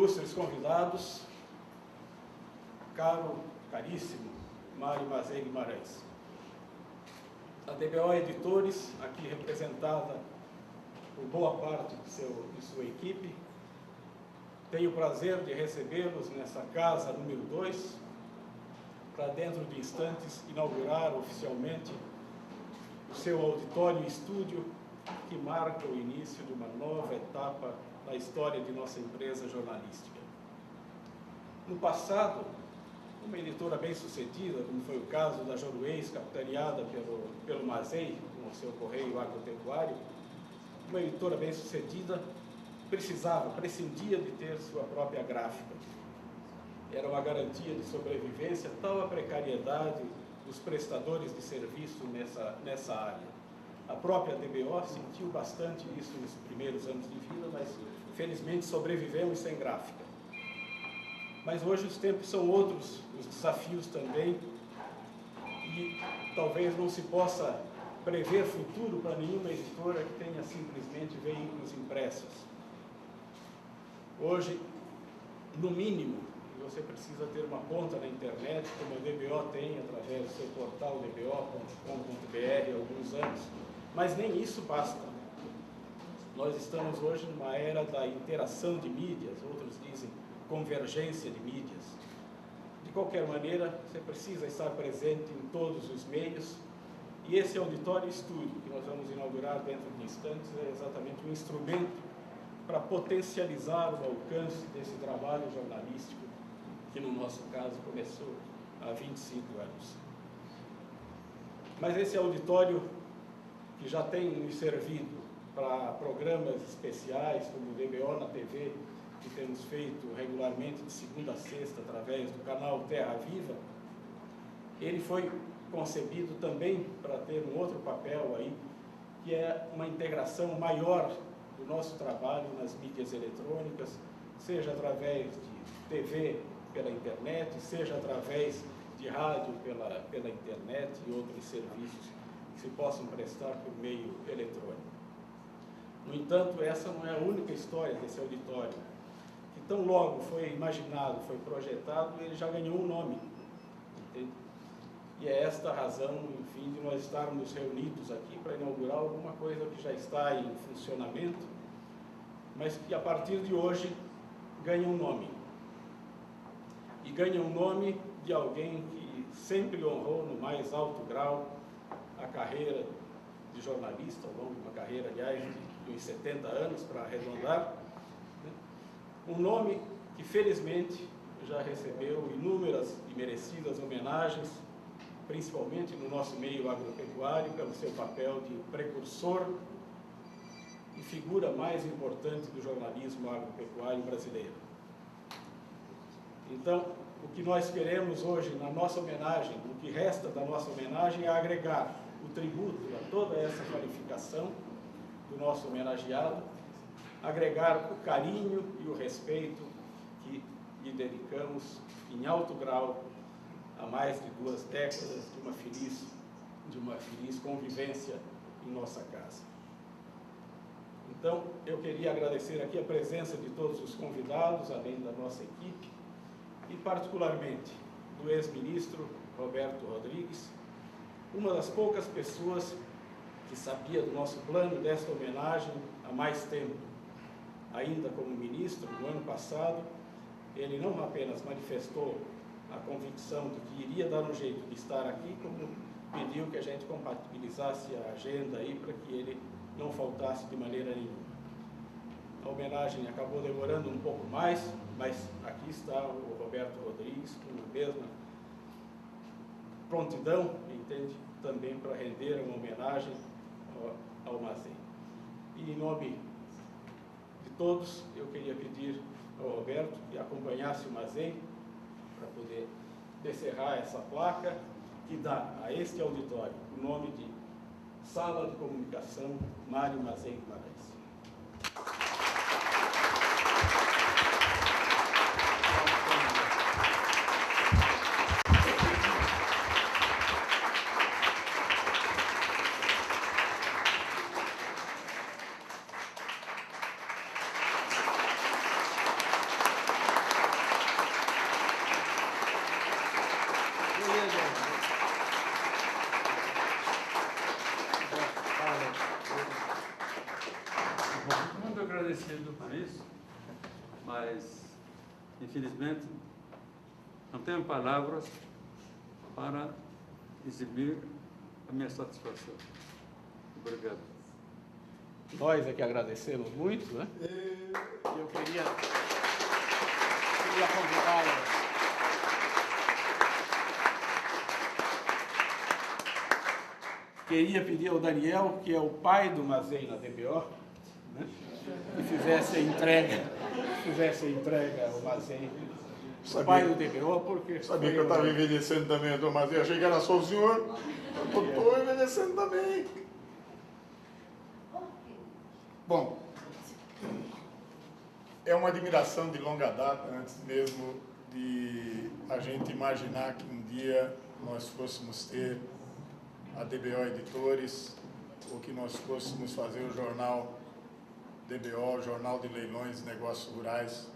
ilustres convidados, caríssimo Mário Mazei Guimarães. A DBO Editores, aqui representada por boa parte de sua equipe, tenho o prazer de recebê-los nessa casa número 2, para dentro de instantes inaugurar oficialmente o seu auditório e estúdio, que marca o início de uma nova etapa na história de nossa empresa jornalística. No passado, uma editora bem-sucedida, como foi o caso da Joroeis, capitaneada pelo Mazei, com o seu correio agropecuário, uma editora bem-sucedida prescindia de ter sua própria gráfica. Era uma garantia de sobrevivência, tal a precariedade dos prestadores de serviço nessa área. A própria DBO sentiu bastante isso nos primeiros anos de vida, mas felizmente sobrevivemos sem gráfica. Mas hoje os tempos são outros, os desafios também, e talvez não se possa prever futuro para nenhuma editora que tenha simplesmente veículos impressos. Hoje, no mínimo, você precisa ter uma conta na internet, como a DBO tem através do seu portal dbo.com.br há alguns anos, mas nem isso basta. Nós estamos hoje numa era da interação de mídias, outros dizem convergência de mídias. De qualquer maneira, você precisa estar presente em todos os meios, e esse auditório estúdio que nós vamos inaugurar dentro de instantes é exatamente um instrumento para potencializar o alcance desse trabalho jornalístico, que no nosso caso começou há 25 anos. Mas esse auditório, que já tem nos servido para programas especiais, como o DBO na TV, que temos feito regularmente de segunda a sexta através do canal Terra Viva, ele foi concebido também para ter um outro papel aí, que é uma integração maior do nosso trabalho nas mídias eletrônicas, seja através de TV pela internet, seja através de rádio pela internet e outros serviços que se possam prestar por meio eletrônico. No entanto, essa não é a única história desse auditório, que tão logo foi imaginado, foi projetado, ele já ganhou um nome. Entende? E é esta a razão, enfim, de nós estarmos reunidos aqui para inaugurar alguma coisa que já está em funcionamento, mas que a partir de hoje ganha um nome. E ganha um nome de alguém que sempre honrou no mais alto grau a carreira de jornalista, ao longo de uma carreira, aliás, de uns 70 anos, para arredondar. Um nome que, felizmente, já recebeu inúmeras e merecidas homenagens, principalmente no nosso meio agropecuário, pelo seu papel de precursor e figura mais importante do jornalismo agropecuário brasileiro. Então, o que nós queremos hoje na nossa homenagem, o que resta da nossa homenagem, é agregar o tributo a toda essa qualificação do nosso homenageado, agregar o carinho e o respeito que lhe dedicamos em alto grau há mais de 2 décadas de uma feliz convivência em nossa casa. Então, eu queria agradecer aqui a presença de todos os convidados, além da nossa equipe, e particularmente do ex-ministro Roberto Rodrigues, uma das poucas pessoas que sabia do nosso plano desta homenagem há mais tempo. Ainda como ministro, no ano passado, ele não apenas manifestou a convicção de que iria dar um jeito de estar aqui, como pediu que a gente compatibilizasse a agenda aí para que ele não faltasse de maneira nenhuma. A homenagem acabou demorando um pouco mais, mas aqui está o Roberto Rodrigues com a mesma prontidão, entende, também para render uma homenagem ao Mazei. E em nome de todos, eu queria pedir ao Roberto que acompanhasse o Mazei para poder descerrar essa placa que dá a este auditório o nome de Sala de Comunicação Mário Mazei Guimarães. mas, infelizmente, não tenho palavras para exibir a minha satisfação. Obrigado. Nós é que agradecemos muito, né? Eu queria convidá-lo. Queria pedir ao Daniel, que é o pai do Mazei na DBO, né? Que fizesse a entrega ao Mazei. O pai do DBO, porque... Sabia que eu estava envelhecendo também, doutor Mazei. Achei que era só o senhor. Eu estou envelhecendo também. Bom, é uma admiração de longa data, antes mesmo de a gente imaginar que um dia nós fôssemos ter a DBO Editores, ou que nós fôssemos fazer o jornal DBO, o Jornal de Leilões e Negócios Rurais.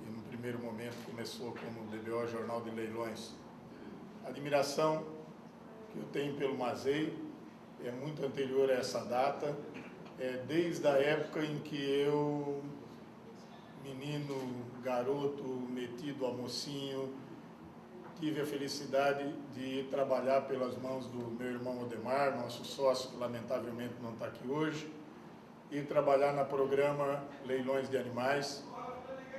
E no primeiro momento começou como DBO, Jornal de Leilões. A admiração que eu tenho pelo Mazei é muito anterior a essa data, desde a época em que eu, menino, garoto, metido a mocinho, tive a felicidade de trabalhar pelas mãos do meu irmão Odemar, nosso sócio, que lamentavelmente não está aqui hoje, e trabalhar na programa Leilões de Animais.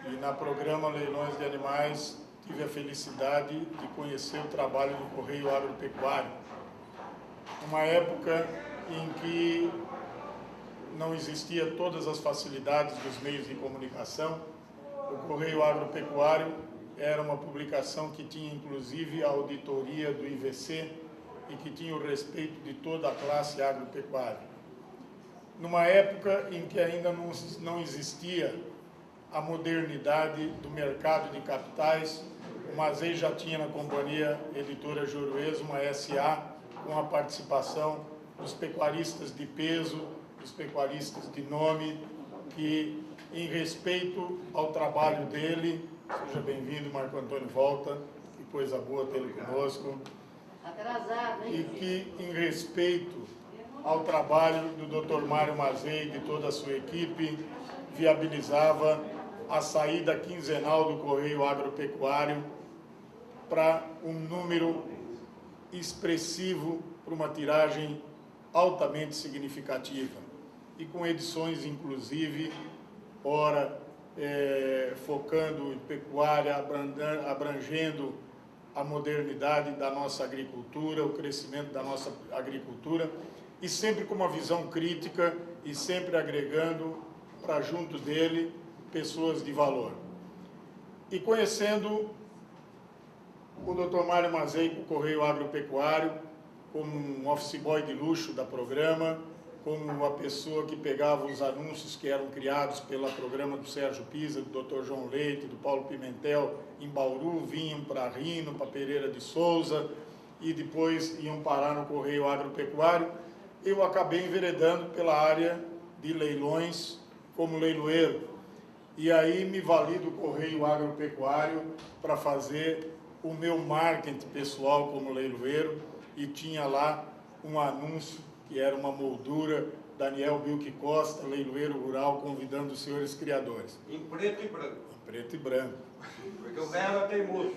E na programa Leilões de Animais tive a felicidade de conhecer o trabalho do Correio Agropecuário. Uma época em que não existia todas as facilidades dos meios de comunicação, o Correio Agropecuário era uma publicação que tinha inclusive a auditoria do IVC e que tinha o respeito de toda a classe agropecuária. Numa época em que ainda não existia a modernidade do mercado de capitais, o Mazei já tinha na Companhia Editora Juruês uma SA com a participação dos pecuaristas de peso, dos pecuaristas de nome, que, em respeito ao trabalho dele, seja bem-vindo, Marco Antônio Volta, que coisa boa tê-lo conosco, atrasado, hein? e que, em respeito ao trabalho do Dr. Mário Mazei e de toda a sua equipe, viabilizava a saída quinzenal do Correio Agropecuário para um número expressivo, para uma tiragem altamente significativa, e com edições, inclusive, ora focando em pecuária, abrangendo a modernidade da nossa agricultura, o crescimento da nossa agricultura, e sempre com uma visão crítica e sempre agregando para junto dele pessoas de valor. E conhecendo o Dr. Mário Mazei com o Correio Agropecuário, como um office boy de luxo da programa, como uma pessoa que pegava os anúncios que eram criados pelo programa do Sérgio Pisa, do Dr. João Leite, do Paulo Pimentel, em Bauru, vinham para Rino, para Pereira de Souza, e depois iam parar no Correio Agropecuário. Eu acabei enveredando pela área de leilões como leiloeiro. E aí me vali do Correio Agropecuário para fazer o meu marketing pessoal como leiloeiro, e tinha lá um anúncio que era uma moldura, Daniel Bilque Costa, leiloeiro rural, convidando os senhores criadores. Em preto e branco. Em preto e branco. Porque o velho era teimoso.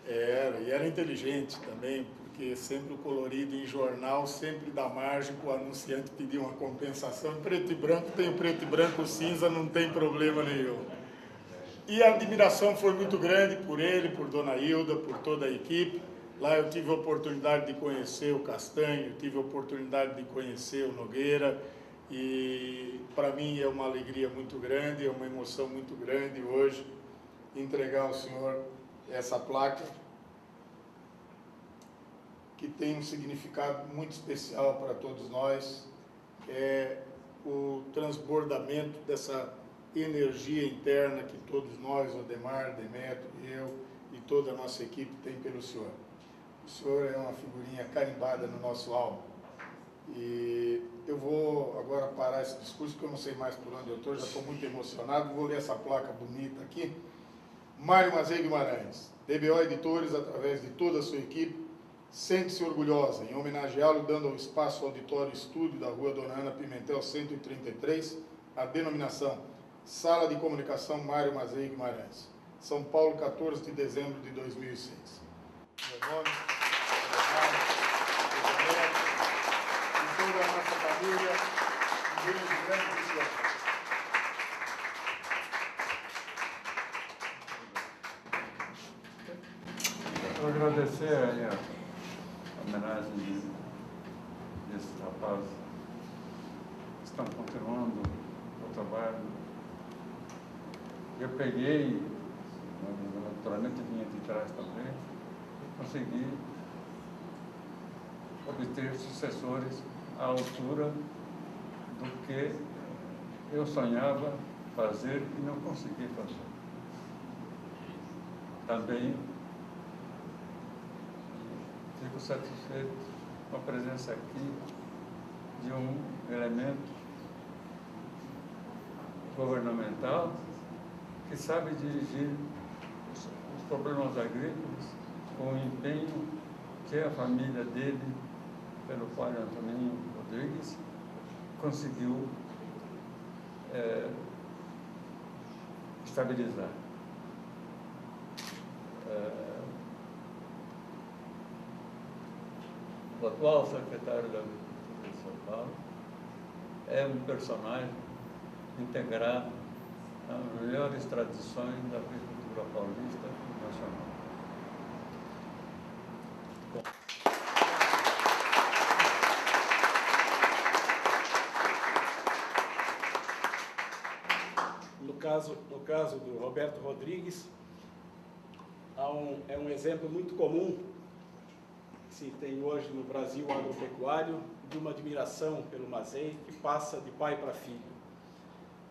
E era inteligente também, porque sempre o colorido em jornal sempre dá margem para o anunciante pedir uma compensação. Em preto e branco, tem o preto e branco, o cinza, não tem problema nenhum. E a admiração foi muito grande por ele, por Dona Hilda, por toda a equipe. Lá eu tive a oportunidade de conhecer o Castanho, tive a oportunidade de conhecer o Nogueira, e para mim é uma alegria muito grande, é uma emoção muito grande hoje entregar ao senhor essa placa, que tem um significado muito especial para todos nós, que é o transbordamento dessa energia interna que todos nós, Odemar, Demetrio, eu e toda a nossa equipe tem pelo senhor. O senhor é uma figurinha carimbada no nosso álbum. E eu vou agora parar esse discurso, porque eu não sei mais por onde eu estou, já estou muito emocionado. Vou ler essa placa bonita aqui. Mário Mazei Guimarães, DBO Editores, através de toda a sua equipe, sente-se orgulhosa em homenageá-lo, dando ao espaço Auditório Estúdio da Rua Dona Ana Pimentel 133, a denominação Sala de Comunicação Mário Mazei Guimarães. São Paulo, 14 de dezembro de 2006. Meu nome, e toda a nossa família, um grande cristiano. Quero agradecer aí a homenagem desses rapazes que estão continuando o trabalho. Eu peguei, naturalmente vinha de trás também, e consegui obter sucessores à altura do que eu sonhava fazer e não consegui fazer. Também fico satisfeito com a presença aqui de um elemento governamental que sabe dirigir os problemas agrícolas com o empenho que a família dele, pelo pai Antoninho Rodrigues, conseguiu estabilizar. O atual secretário da Agricultura de São Paulo é um personagem integrado às melhores tradições da agricultura paulista e nacional. No caso do Roberto Rodrigues, é um exemplo muito comum que se tem hoje no Brasil agropecuário, de uma admiração pelo Mazei que passa de pai para filho.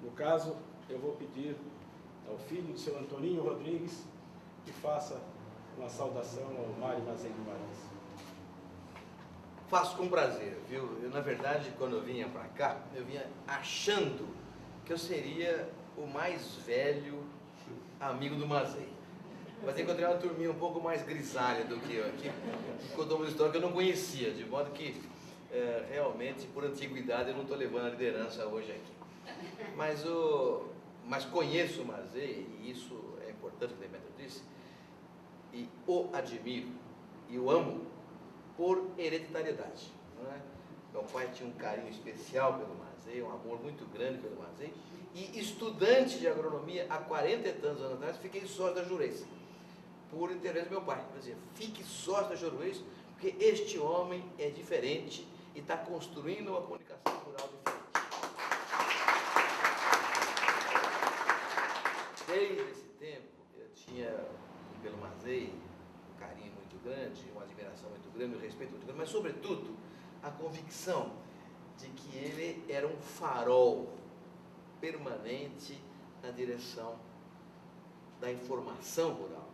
No caso, eu vou pedir ao filho do seu Antoninho Rodrigues que faça uma saudação ao Mário Mazei Guimarães. Faço com prazer, viu? Eu, na verdade, quando eu vinha para cá, eu vinha achando que eu seria o mais velho amigo do Mazei. Mas encontrei uma turminha um pouco mais grisalha do que eu aqui, que contou uma história que eu não conhecia, de modo que, realmente, por antiguidade, eu não estou levando a liderança hoje aqui. Mas conheço o Mazei, e isso é importante, que o Demetrio disse, e o admiro, e o amo por hereditariedade. Não é? Meu pai tinha um carinho especial pelo Mazei, um amor muito grande pelo Mazei, e estudante de agronomia, há 40 e tantos anos atrás, fiquei sócio da Jureis, por interesse do meu pai. Quer dizer, fique sócio da Jureis, porque este homem é diferente e está construindo uma comunicação rural diferente. Desde esse tempo, eu tinha, pelo Mazei, um carinho muito grande, uma admiração muito grande, um respeito muito grande, mas, sobretudo, a convicção de que ele era um farol permanente na direção da informação rural,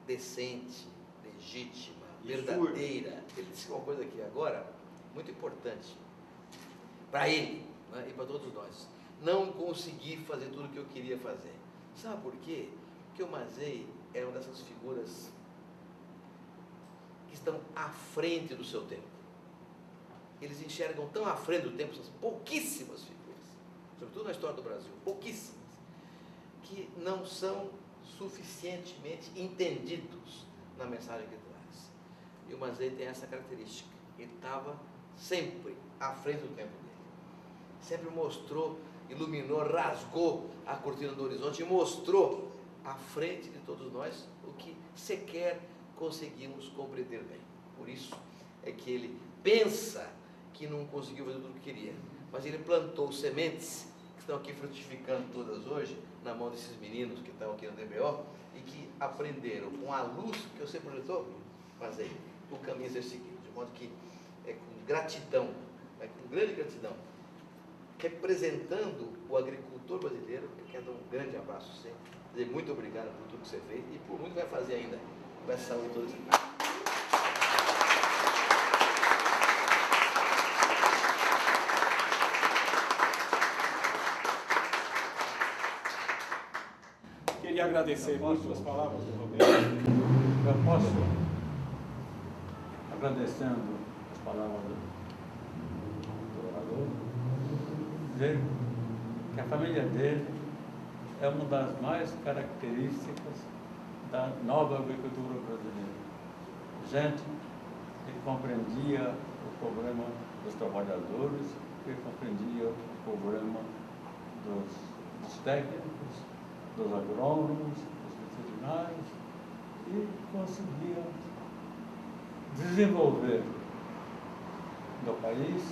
decente, legítima, verdadeira. Ele disse uma coisa aqui agora, muito importante, para ele, né, e para todos nós: não consegui fazer tudo o que eu queria fazer. Sabe por quê? Porque o Mazei é uma dessas figuras que estão à frente do seu tempo. Eles enxergam tão à frente do tempo essas pouquíssimas figuras, sobretudo na história do Brasil, pouquíssimas, que não são suficientemente entendidos na mensagem que traz. E o Mazei tem essa característica: ele estava sempre à frente do tempo dele, sempre mostrou, iluminou, rasgou a cortina do horizonte e mostrou à frente de todos nós o que sequer conseguimos compreender bem. Por isso é que ele pensa que não conseguiu fazer tudo o que queria, mas ele plantou sementes que estão aqui frutificando todas hoje, na mão desses meninos que estão aqui no DBO e que aprenderam com a luz que você projetou, Mazei, o caminho a ser seguido. De modo que é com gratidão, é com grande gratidão, representando o agricultor brasileiro, eu quero dar um grande abraço a você, dizer muito obrigado por tudo que você fez e por muito que vai fazer ainda, com essa saúde toda essa parte. Queria agradecer muito as palavras do Roberto. Eu posso, agradecendo as palavras do orador, dizer que a família dele é uma das mais características da nova agricultura brasileira. Gente que compreendia o problema dos trabalhadores, que compreendia o problema dos técnicos, dos agrônomos, dos veterinários, e conseguia desenvolver no país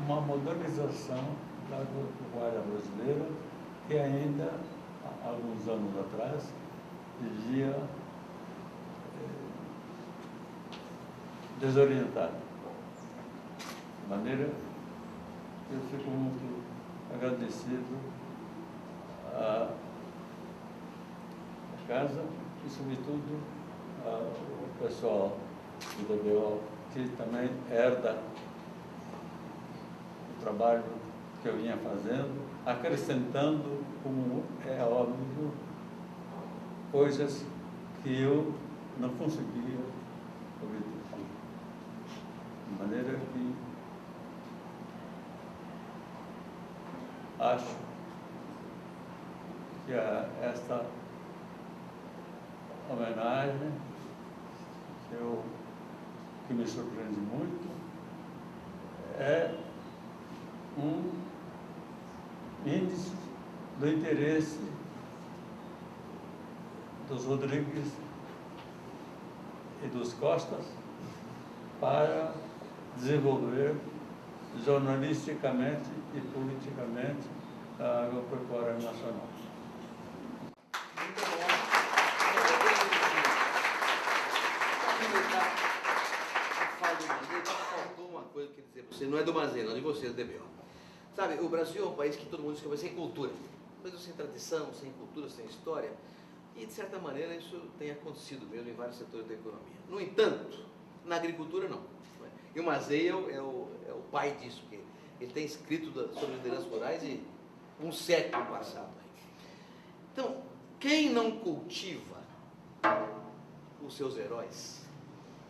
uma modernização da agropecuária brasileira que ainda, há alguns anos atrás, vivia desorientada. De maneira que eu fico muito agradecido à casa e, sobretudo, ao pessoal do DBO, que também herda o trabalho que eu vinha fazendo, acrescentando, como é óbvio, coisas que eu não conseguia obter. De maneira que acho que esta homenagem, que me surpreende muito, é um índice do interesse dos Rodrigues e dos Costas para desenvolver jornalisticamente e politicamente a agropecuária nacional. Muito bom. Faltou uma coisa que eu queria dizer para você, não é do Mazei, não, de você, do DBO. Sabe, o Brasil é um país que todo mundo diz que é sem cultura, mas sem tradição, sem cultura, sem história, e de certa maneira isso tem acontecido mesmo em vários setores da economia. No entanto, na agricultura não. E o Mazei é o pai disso, porque ele tem escrito sobre lideranças rurais de um século passado. Então, quem não cultiva os seus heróis,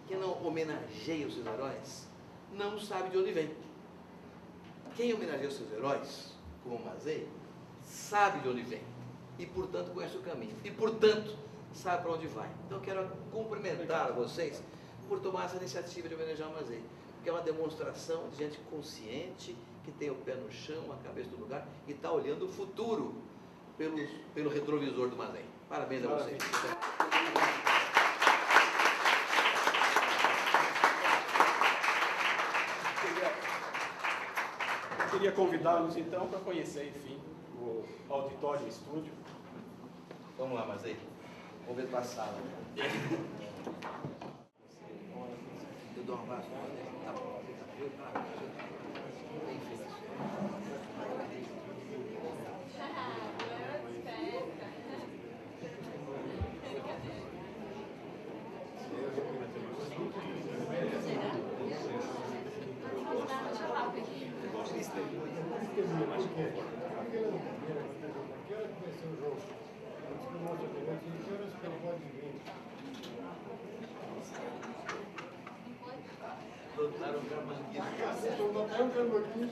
quem não homenageia os seus heróis, não sabe de onde vem. Quem homenageia os seus heróis, como o Mazei, sabe de onde vem e, portanto, conhece o caminho e, portanto, sabe para onde vai. Então, eu quero cumprimentar vocês por tomar essa iniciativa de homenagear o Mazei, porque é uma demonstração de gente consciente, que tem o pé no chão, a cabeça no lugar e está olhando o futuro pelo retrovisor do Mazei. Parabéns a vocês. Eu queria convidá-los então para conhecer, enfim, o auditório e estúdio. Vamos lá, Mazei. Vamos ver tua sala. Eu dou um abraço. Tá bom. Bem feito. Botaram o campanguinho.